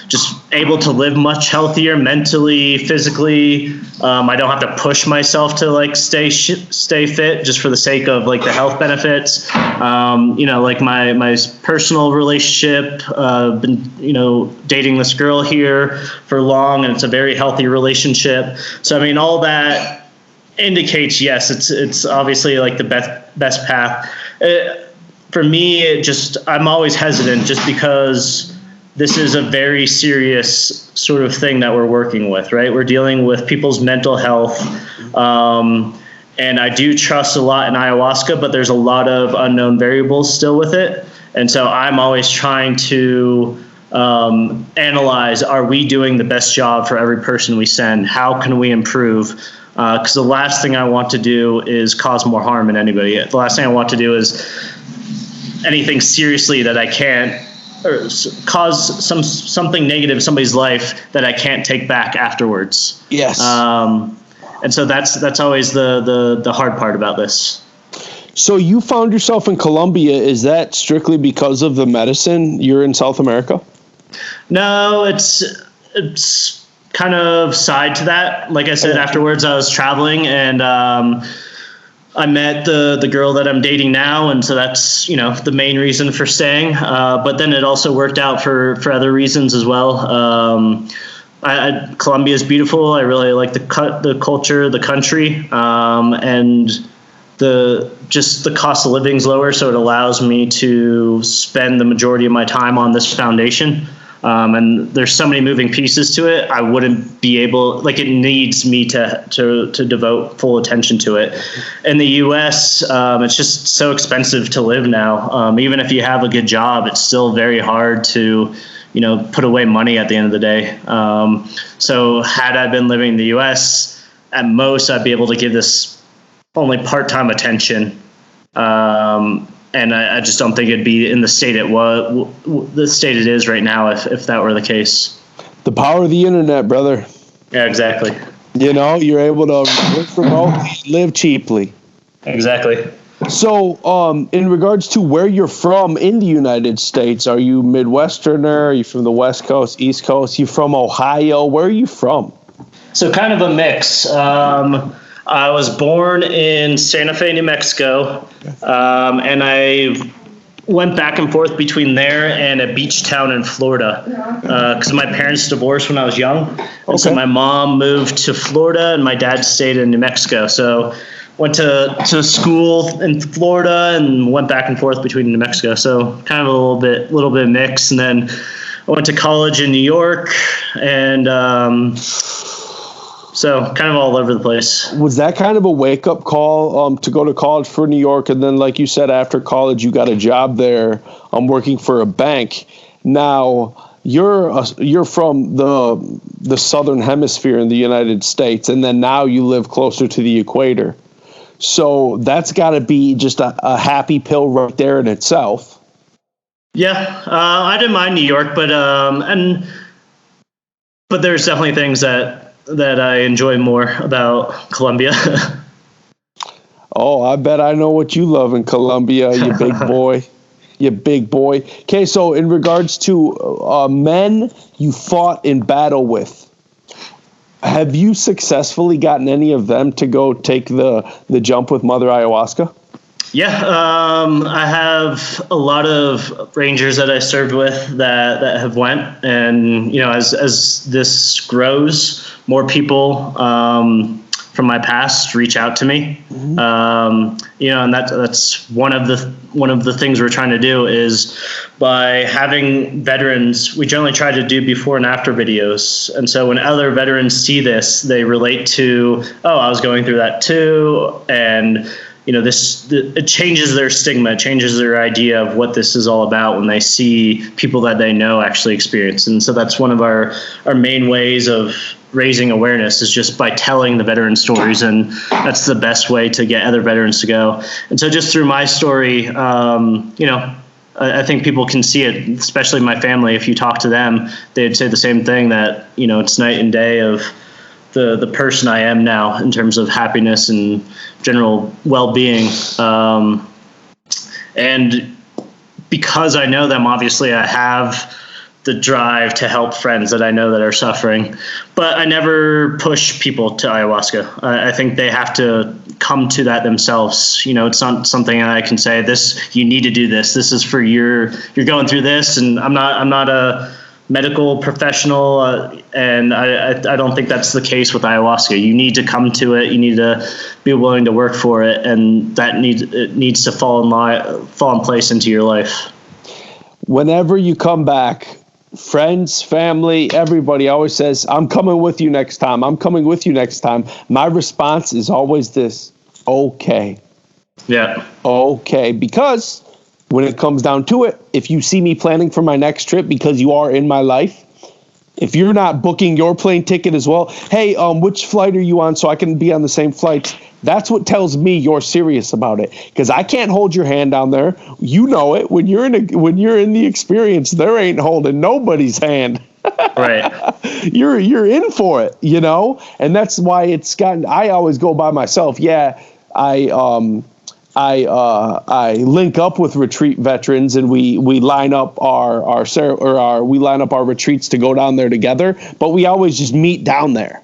Just able to live much healthier mentally, physically. I don't have to push myself to like stay fit just for the sake of like the health benefits. Like my personal relationship, been, dating this girl here for long, and it's a very healthy relationship. So, I mean, all that indicates, yes, it's obviously like the best path. For me, I'm always hesitant just because this is a very serious sort of thing that we're working with, right? We're dealing with people's mental health. And I do trust a lot in ayahuasca, but there's a lot of unknown variables still with it. And so I'm always trying to analyze, are we doing the best job for every person we send? How can we improve? Because the last thing I want to do is cause more harm in anybody. The last thing I want to do is anything seriously that I can't, or cause something negative in somebody's life that I can't take back afterwards. Yes. And so that's always the hard part about this. So you found yourself in Colombia. Is that strictly because of the medicine? You're in South America? No, it's kind of side to that. Like I said, afterwards I was traveling, and I met the girl that I'm dating now, and so that's, the main reason for staying. But then it also worked out for other reasons as well. Colombia is beautiful. I really like the culture, the country, and the cost of living is lower, so it allows me to spend the majority of my time on this foundation. And there's so many moving pieces to it. I wouldn't be able, it needs me to devote full attention to it. In the U.S., it's just so expensive to live now. Even if you have a good job, it's still very hard to, put away money at the end of the day. So had I been living in the U.S., at most I'd be able to give this only part-time attention. And I just don't think it'd be in the state the state it is right now if that were the case. The power of the internet, brother. Yeah, exactly. You're able to work remotely, live cheaply. Exactly. So, in regards to where you're from in the United States, are you Midwesterner? Are you from the West Coast, East Coast? You from Ohio? Where are you from? So kind of a mix. I was born in Santa Fe, New Mexico, and I went back and forth between there and a beach town in Florida because my parents divorced when I was young. And so my mom moved to Florida and my dad stayed in New Mexico. So went to school in Florida and went back and forth between New Mexico. So kind of a little bit mix. And then I went to college in New York, and so kind of all over the place. Was that kind of a wake-up call to go to college for New York? And then, like you said, after college, you got a job there working for a bank. Now, you're from the southern hemisphere in the United States, and then now you live closer to the equator. So that's got to be just a happy pill right there in itself. Yeah, I didn't mind New York, but there's definitely things that I enjoy more about Colombia. Oh, I bet I know what you love in Colombia, you big boy. You big boy. Okay, so in regards to men you fought in battle with, have you successfully gotten any of them to go take the jump with Mother Ayahuasca? Yeah, I have a lot of rangers that I served with that have went, and as this grows, more people from my past reach out to me. And that's one of the things we're trying to do is by having veterans. We generally try to do before and after videos, and so when other veterans see this, they relate to, oh, I was going through that too, and it changes their stigma, it changes their idea of what this is all about when they see people that they know actually experience. And so that's one of our main ways of raising awareness, is just by telling the veteran stories. And that's the best way to get other veterans to go. And so just through my story, I think people can see it, especially my family. If you talk to them, they'd say the same thing, that, it's night and day of the person I am now in terms of happiness and general well-being. And because I know them, obviously I have the drive to help friends that I know that are suffering, but I never push people to ayahuasca. I think they have to come to that themselves. It's not something I can say, you need to do this. This is for you're going through this. And I'm not a medical professional, and I don't think that's the case with ayahuasca. You need to come to it. You need to be willing to work for it, and it needs to fall in place into your life. Whenever you come back, friends, family, everybody always says, I'm coming with you next time. I'm coming with you next time. My response is always this, okay. Yeah. Okay. Because when it comes down to it, if you see me planning for my next trip because you are in my life, if you're not booking your plane ticket as well, hey, which flight are you on so I can be on the same flights? That's what tells me you're serious about it, because I can't hold your hand down there. You know it. When you're in the experience, there ain't holding nobody's hand. Right. You're in for it, you know? And that's why it's gotten, I always go by myself. Yeah, I link up with retreat veterans, and we line up our retreats to go down there together, but we always just meet down there.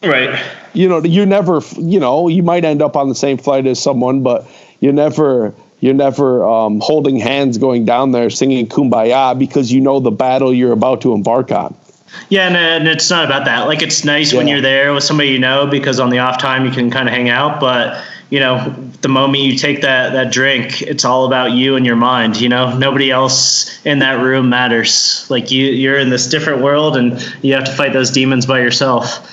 Right. You know, you never, you know, you might end up on the same flight as someone, but you're never holding hands going down there singing Kumbaya, because you know the battle you're about to embark on. Yeah, and it's not about that. Like, it's nice when you're there with somebody you know, because on the off time you can kind of hang out, but you know, the moment you take that drink, it's all about you and your mind. You know, nobody else in that room matters. Like, you're in this different world, and you have to fight those demons by yourself.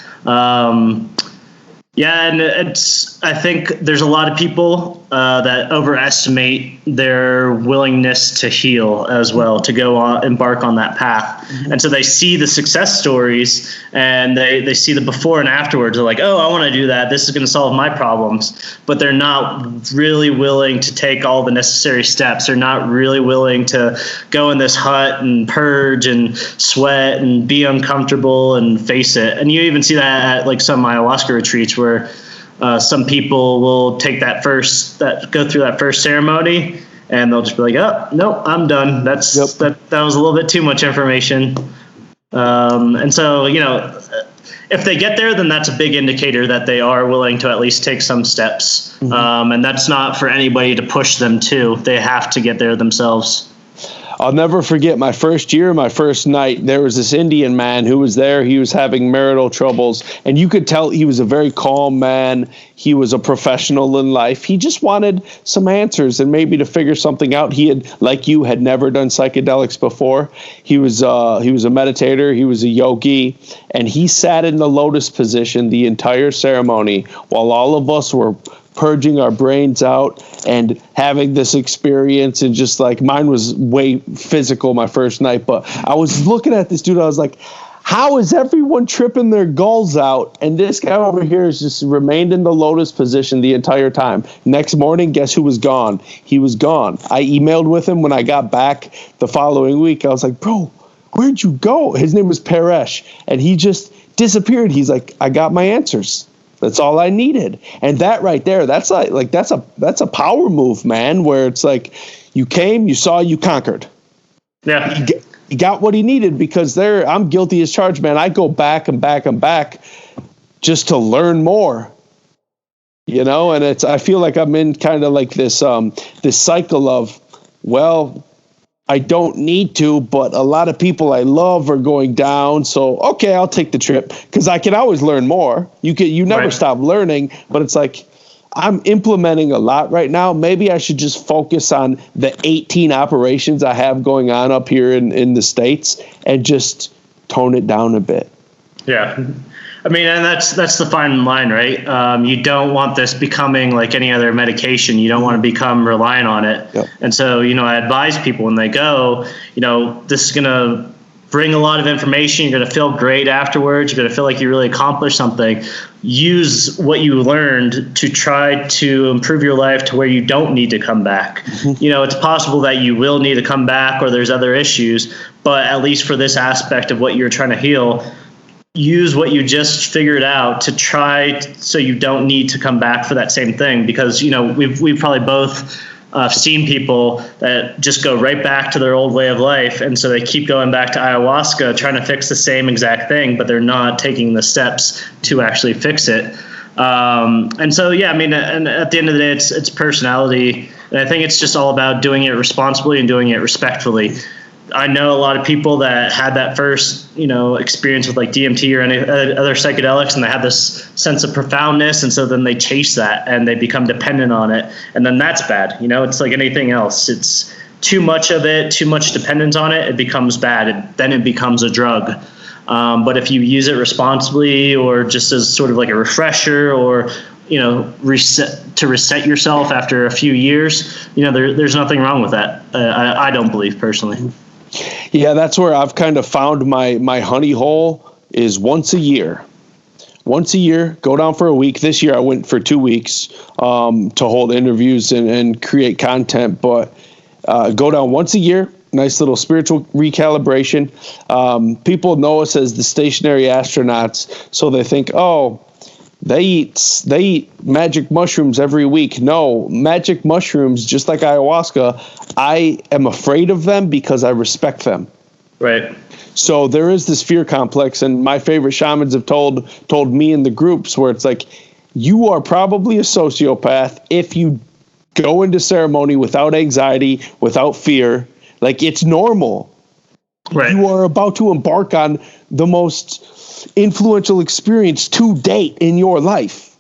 Yeah, and I think there's a lot of people that overestimate their willingness to heal as well, to embark on that path. Mm-hmm. And so they see the success stories, and they see the before and afterwards. They're like, oh, I want to do that. This is going to solve my problems. But they're not really willing to take all the necessary steps. They're not really willing to go in this hut and purge and sweat and be uncomfortable and face it. And you even see that at like some ayahuasca retreats, where some people will take go through that first ceremony, and they'll just be like, oh, no, I'm done. That was a little bit too much information. And so, you know, if they get there, then that's a big indicator that they are willing to at least take some steps. Mm-hmm. And that's not for anybody to push them to. They have to get there themselves. I'll never forget my first year, my first night. There was this Indian man who was there. He was having marital troubles, and you could tell he was a very calm man. He was a professional in life. He just wanted some answers and maybe to figure something out. He had, like you, had never done psychedelics before. He was a meditator. He was a yogi, and he sat in the lotus position the entire ceremony while all of us were purging our brains out and having this experience. And just like, mine was way physical my first night, but I was looking at this dude, I was like, how is everyone tripping their gulls out? And this guy over here has just remained in the lotus position the entire time. Next morning, guess who was gone? He was gone. I emailed with him when I got back the following week. I was like, bro, where'd you go? His name was Paresh, and he just disappeared. He's like, I got my answers. That's all I needed. And that right there, that's a power move, man, where it's like, you came, you saw, you conquered. Yeah. He got what he needed, because I'm guilty as charged, man. I go back and back and back just to learn more, you know, and I feel like I'm in kind of like this cycle of, well, I don't need to, but a lot of people I love are going down. So, okay, I'll take the trip, because I can always learn more. You never stop learning, but it's like, I'm implementing a lot right now. Maybe I should just focus on the 18 operations I have going on up here in the States and just tone it down a bit. Yeah. I mean, and that's the fine line, right? You don't want this becoming like any other medication. You don't want to become reliant on it. Yep. And so, you know, I advise people when they go, you know, this is going to bring a lot of information. You're going to feel great afterwards. You're going to feel like you really accomplished something. Use what you learned to try to improve your life to where you don't need to come back. Mm-hmm. You know, it's possible that you will need to come back, or there's other issues, but at least for this aspect of what you're trying to heal, use what you just figured out to try so you don't need to come back for that same thing. Because, you know, we've probably both seen people that just go right back to their old way of life. And so they keep going back to ayahuasca, trying to fix the same exact thing, but they're not taking the steps to actually fix it. And so, yeah, I mean, and at the end of the day, it's personality. And I think it's just all about doing it responsibly and doing it respectfully. I know a lot of people that had that first, you know, experience with like DMT or any other psychedelics, and they have this sense of profoundness, and so then they chase that and they become dependent on it, and then that's bad. You know, it's like anything else. It's too much of it, too much dependence on it, it becomes bad. Then it becomes a drug. But if you use it responsibly, or just as sort of like a refresher, or reset yourself after a few years, there's nothing wrong with that. I don't believe personally. Yeah, that's where I've kind of found my honey hole is once a year. Once a year, go down for a week. This year I went for 2 weeks to hold interviews and create content, but go down once a year. Nice little spiritual recalibration. People know us as the stationary astronauts, so they think, oh, they eat magic mushrooms every week. No, magic mushrooms, just like ayahuasca, I am afraid of them because I respect them. Right. So there is this fear complex, and my favorite shamans have told me in the groups where it's like, you are probably a sociopath if you go into ceremony without anxiety, without fear. Like, it's normal. Right. You are about to embark on the most influential experience to date in your life.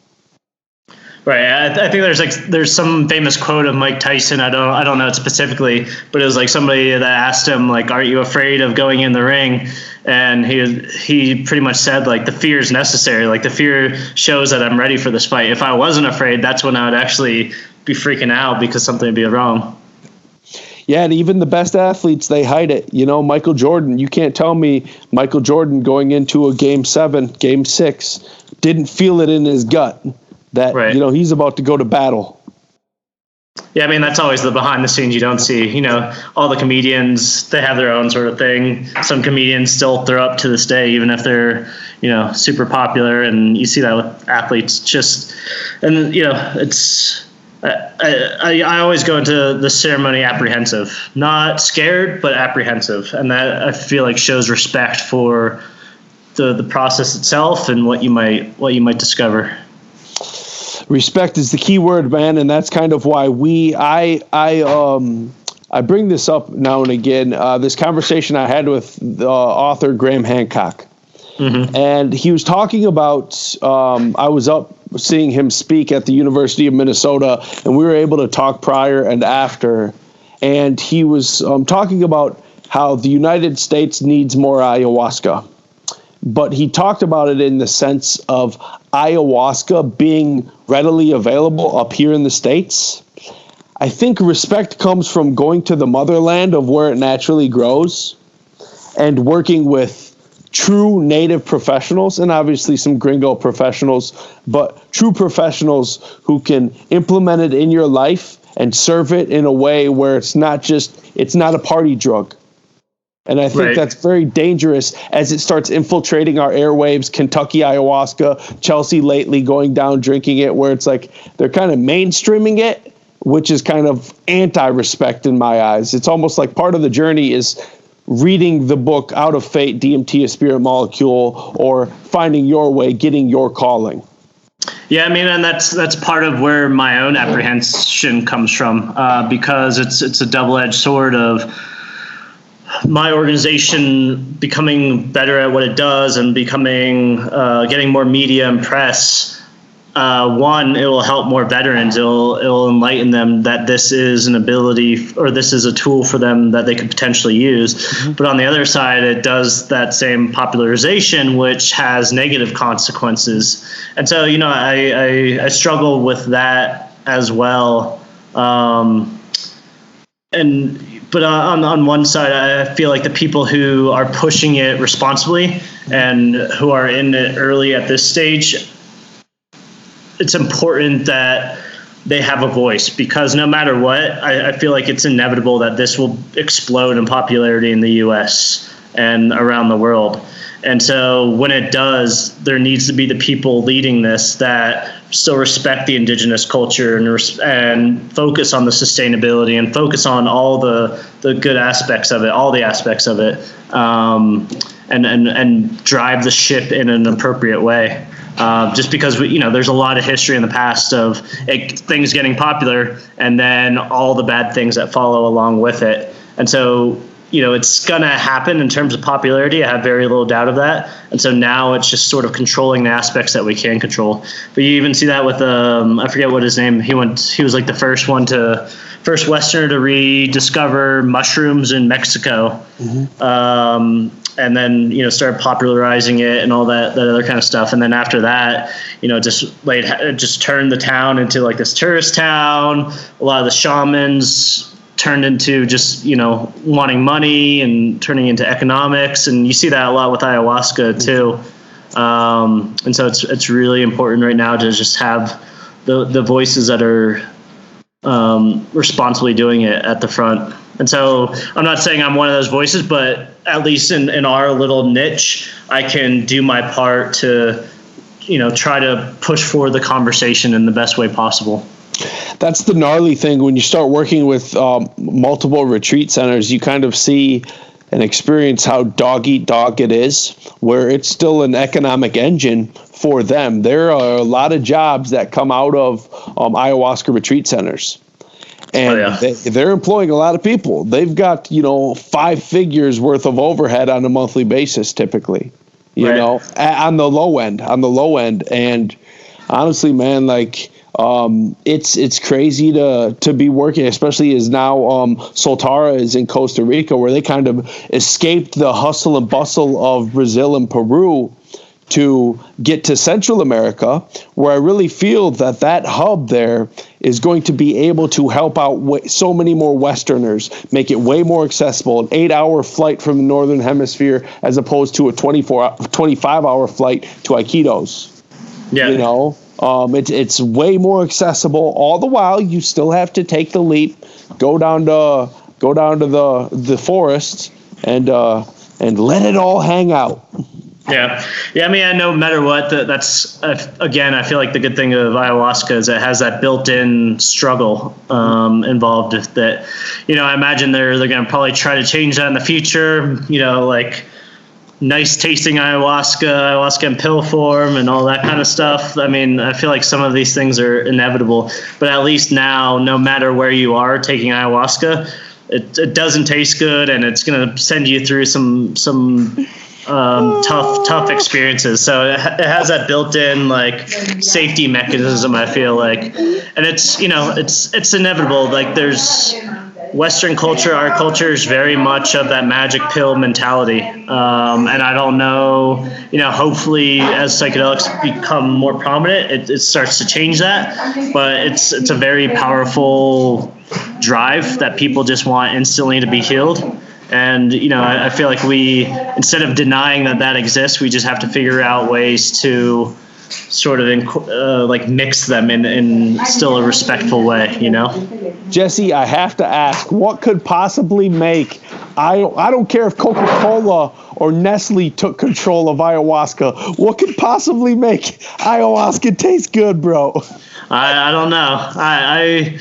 Right. I think there's some famous quote of Mike Tyson. I don't know it specifically, but it was like somebody that asked him, like, "Aren't you afraid of going in the ring?" And he pretty much said, like, the fear is necessary. Like, the fear shows that I'm ready for this fight. If I wasn't afraid, that's when I would actually be freaking out because something would be wrong. Yeah, and even the best athletes, they hide it. Michael Jordan, you can't tell me Michael Jordan going into a game 7, game 6, didn't feel it in his gut that, right. He's about to go to battle. Yeah, I mean, that's always the behind the scenes you don't see. All the comedians, they have their own sort of thing. Some comedians still throw up to this day, even if they're, super popular. And you see that with athletes it's... I always go into the ceremony apprehensive, not scared, but apprehensive. And that, I feel like, shows respect for the process itself and what you might discover. Respect is the key word, man. And that's kind of why I bring this up now and again, this conversation I had with the author Graham Hancock. Mm-hmm. And he was talking about, I was up seeing him speak at the University of Minnesota, and we were able to talk prior and after. And he was talking about how the United States needs more ayahuasca. But he talked about it in the sense of ayahuasca being readily available up here in the States. I think respect comes from going to the motherland of where it naturally grows and working with true native professionals, and obviously some gringo professionals, but true professionals who can implement it in your life and serve it in a way where it's not a party drug. And I think right. That's very dangerous as it starts infiltrating our airwaves. Kentucky ayahuasca, Chelsea lately going down drinking it, where it's like they're kind of mainstreaming it, which is kind of anti-respect in my eyes. It's almost like part of the journey is reading the book Out of Fate, DMT, A Spirit Molecule, or finding your way, getting your calling. Yeah, I mean, and that's part of where my own apprehension comes from, because it's a double-edged sword of my organization becoming better at what it does and becoming getting more media and press. One, it will help more veterans. It'll enlighten them that this is an ability, or this is a tool for them that they could potentially use. Mm-hmm. But on the other side, it does that same popularization, which has negative consequences. And so, I struggle with that as well. But on one side, I feel like the people who are pushing it responsibly and who are in it early at this stage, it's important that they have a voice, because no matter what, I feel like it's inevitable that this will explode in popularity in the U.S. and around the world. And so when it does, there needs to be the people leading this that still respect the indigenous culture and focus on the sustainability and focus on all the good aspects of it, all the aspects of it, and drive the ship in an appropriate way. Just because there's a lot of history in the past of things getting popular and then all the bad things that follow along with it. And so it's going to happen in terms of popularity. I have very little doubt of that. And so now it's just sort of controlling the aspects that we can control. But you even see that with, I forget what his name, he was like the first Westerner to rediscover mushrooms in Mexico. And then, started popularizing it and all that other kind of stuff. And then after that, just turned the town into like this tourist town. A lot of the shamans turned into just, wanting money and turning into economics. And you see that a lot with ayahuasca too. And so it's really important right now to just have the voices that are responsibly doing it at the front. And so I'm not saying I'm one of those voices, but at least in our little niche, I can do my part to, try to push forward the conversation in the best way possible. That's the gnarly thing. When you start working with multiple retreat centers, you kind of see and experience how dog eat dog it is, where it's still an economic engine for them. There are a lot of jobs that come out of ayahuasca retreat centers. And they're employing a lot of people. They've got, 5 figures worth of overhead on a monthly basis, typically, on the low end. And honestly, man, like, it's crazy to be working, especially as now Soltara is in Costa Rica, where they kind of escaped the hustle and bustle of Brazil and Peru to get to Central America, where I really feel that hub there is going to be able to help out so many more Westerners, make it way more accessible, an 8-hour flight from the Northern Hemisphere as opposed to a 25-hour flight to Iquitos. Yeah. It's way more accessible. All the while, you still have to take the leap, go down to the forest, and let it all hang out. Yeah. I mean, no matter what, that's again, I feel like the good thing of ayahuasca is it has that built-in struggle involved. That, I imagine they're going to probably try to change that in the future. Like nice tasting ayahuasca in pill form and all that kind of stuff. I mean, I feel like some of these things are inevitable, but at least now, no matter where you are taking ayahuasca, it doesn't taste good, and it's going to send you through some tough experiences. So it has that built-in like safety mechanism, I feel like, and it's it's inevitable. Like there's Western culture, our culture is very much of that magic pill mentality. And I don't know, hopefully as psychedelics become more prominent, it starts to change that. But it's a very powerful drive that people just want instantly to be healed. And, I feel like we, instead of denying that exists, we just have to figure out ways to sort of mix them in still a respectful way, Jesse, I have to ask, what could possibly make, I don't care if Coca-Cola or Nestle took control of ayahuasca, what could possibly make ayahuasca taste good, bro? I don't know. I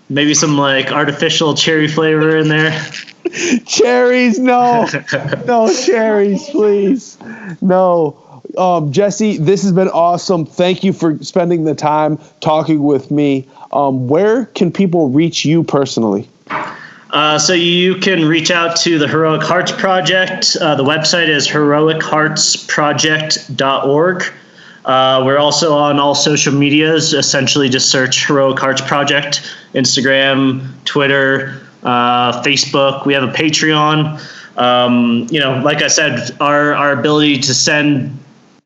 maybe some like artificial cherry flavor in there. Cherries, no cherries, please. No. Jesse, this has been awesome. Thank you for spending the time talking with me. Where can people reach you personally? So you can reach out to the Heroic Hearts Project. The website is heroicheartsproject.org. We're also on all social medias. Essentially just search Heroic Hearts Project, Instagram, Twitter, Facebook. We have a Patreon. Like I said, our ability to send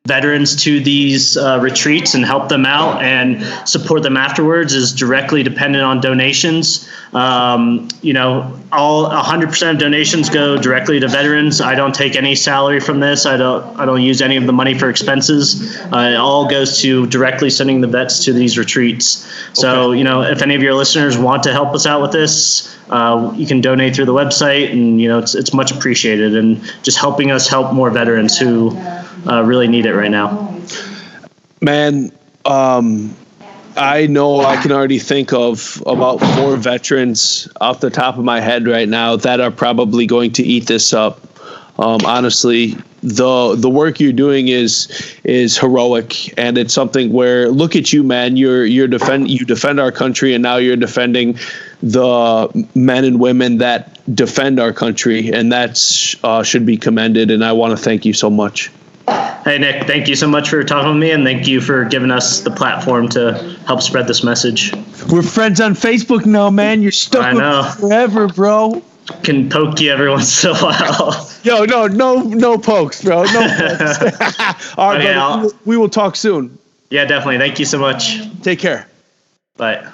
veterans to these retreats and help them out and support them afterwards is directly dependent on donations. All 100% of donations go directly to veterans. I don't take any salary from this. I don't use any of the money for expenses. It all goes to directly sending the vets to these retreats. So, if any of your listeners want to help us out with this, you can donate through the website, and it's much appreciated, and just helping us help more veterans who really need it right now. Man, I know I can already think of about 4 veterans off the top of my head right now that are probably going to eat this up. Honestly, the work you're doing is heroic, and it's something where, look at you, man. You defend our country, and now you're defending the men and women that defend our country, and that's should be commended. And I want to thank you so much. Hey, Nick, thank you so much for talking with me, and thank you for giving us the platform to help spread this message. We're friends on Facebook now, man. You're stuck with me forever, bro. Can poke you every once in a while. Yo, no pokes, bro. No pokes. All right, Okay, brother, we will talk soon. Yeah, definitely. Thank you so much. Take care. Bye.